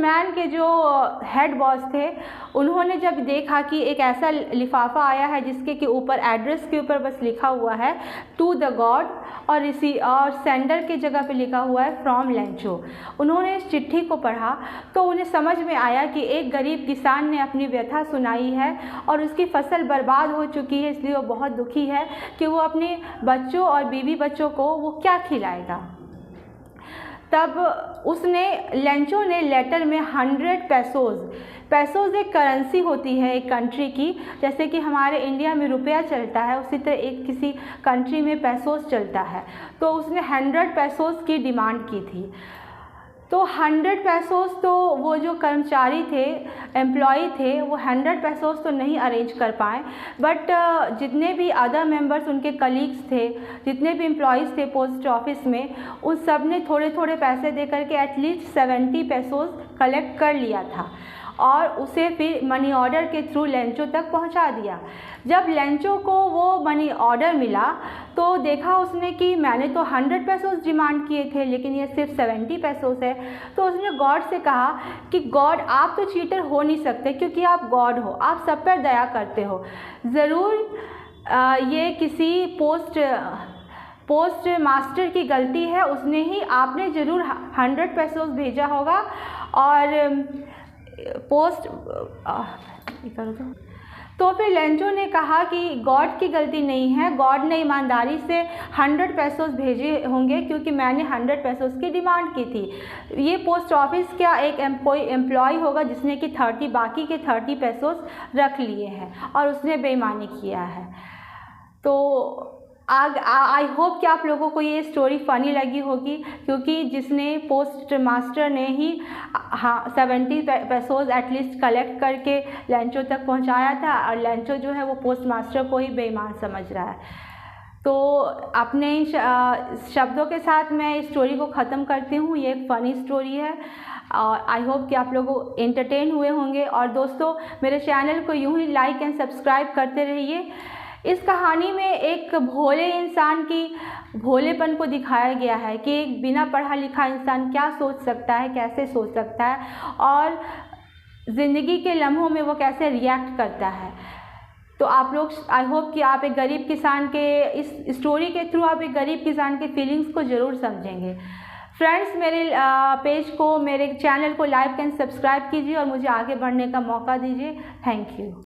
Postman के जो head boss थे उन्होंने जब देखा कि एक ऐसा लिफाफा आया है जिसके के ऊपर एड्रेस के ऊपर बस लिखा हुआ है टू द गॉड और सेंडर के जगह पे लिखा हुआ है फ्रॉम लेंचो, उन्होंने इस चिट्ठी को पढ़ा तो उन्हें समझ में आया कि एक गरीब किसान ने अपनी व्यथा सुनाई है और उसकी फसल बर्बाद हो चुकी है, इसलिए वो बहुत दुखी है कि वो अपने बच्चों और बीवी बच्चों को वो क्या खिलाएगा। तब उसने लेंचो ने लेटर में 100 पैसोज़ एक करेंसी होती है एक कंट्री की, जैसे कि हमारे इंडिया में रुपया चलता है उसी तरह एक किसी कंट्री में पैसोज़ चलता है, तो उसने 100 पैसोज़ की डिमांड की थी। तो 100 पैसोज़ तो वो जो कर्मचारी थे, एम्प्लॉई थे, वो 100 पैसोज़ तो नहीं अरेंज कर पाए, बट जितने भी अदर मेंबर्स उनके कलीग्स थे, जितने भी एम्प्लॉइज़ थे पोस्ट ऑफिस में, उन सब ने थोड़े थोड़े पैसे दे करके एटलीस्ट 70 पैसोज़ कलेक्ट कर लिया था और उसे फिर मनी ऑर्डर के थ्रू लेंचो तक पहुंचा दिया। जब लेंचो को वो मनी ऑर्डर मिला तो देखा उसने कि मैंने तो 100 पैसोज़ डिमांड किए थे लेकिन ये सिर्फ 70 पैसोज़ है, तो उसने गॉड से कहा कि गॉड आप तो चीटर हो नहीं सकते क्योंकि आप गॉड हो, आप सब पर दया करते हो, ज़रूर ये किसी पोस्ट मास्टर की गलती है, उसने ही आपने ज़रूर 100 पैसोज़ भेजा होगा और तो फिर लेंचो ने कहा कि गॉड की गलती नहीं है, गॉड ने ईमानदारी से 100 पैसोज़ भेजे होंगे क्योंकि मैंने 100 पैसोज़ की डिमांड की थी। ये पोस्ट ऑफिस का एक एम्प्लॉय होगा जिसने कि बाकी के 30 पैसोज़ रख लिए हैं और उसने बेईमानी किया है। तो आई होप कि आप लोगों को ये स्टोरी फ़नी लगी होगी क्योंकि जिसने पोस्ट मास्टर ने ही 70 पैसोज़ एटलीस्ट कलेक्ट करके लेंचो तक पहुंचाया था और लेंचो जो है वो पोस्ट मास्टर को ही बेईमान समझ रहा है। तो अपने शब्दों के साथ मैं इस स्टोरी को ख़त्म करती हूँ। ये एक फ़नी स्टोरी है और आई होप कि आप लोग एंटरटेन हुए होंगे और दोस्तों मेरे चैनल को यूँ ही लाइक एंड सब्सक्राइब करते रहिए। इस कहानी में एक भोले इंसान की भोलेपन को दिखाया गया है कि एक बिना पढ़ा लिखा इंसान क्या सोच सकता है, कैसे सोच सकता है और ज़िंदगी के लम्हों में वो कैसे रिएक्ट करता है। तो आप लोग आई होप कि आप एक गरीब किसान के इस स्टोरी के थ्रू आप एक गरीब किसान के फीलिंग्स को ज़रूर समझेंगे। फ्रेंड्स मेरे पेज को, मेरे चैनल को लाइक एंड सब्सक्राइब कीजिए और मुझे आगे बढ़ने का मौका दीजिए। Thank you.